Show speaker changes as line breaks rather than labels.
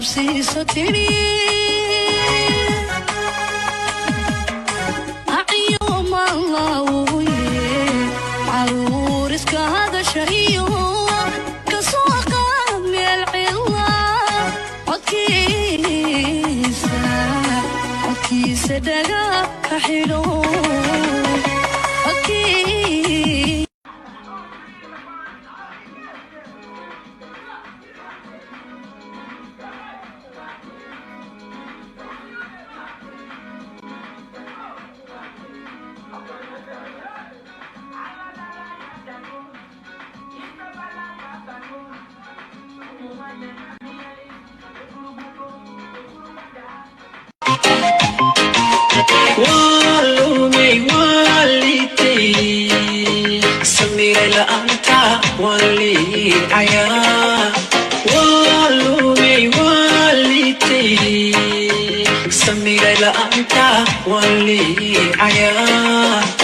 absiiso tiri acyoma allawye caruuriska hadashayo kasoo qaad meel cilla codkiisa dhaga ka xidho
Wali ayah, walumay waliti, samiray la anta wali ayah.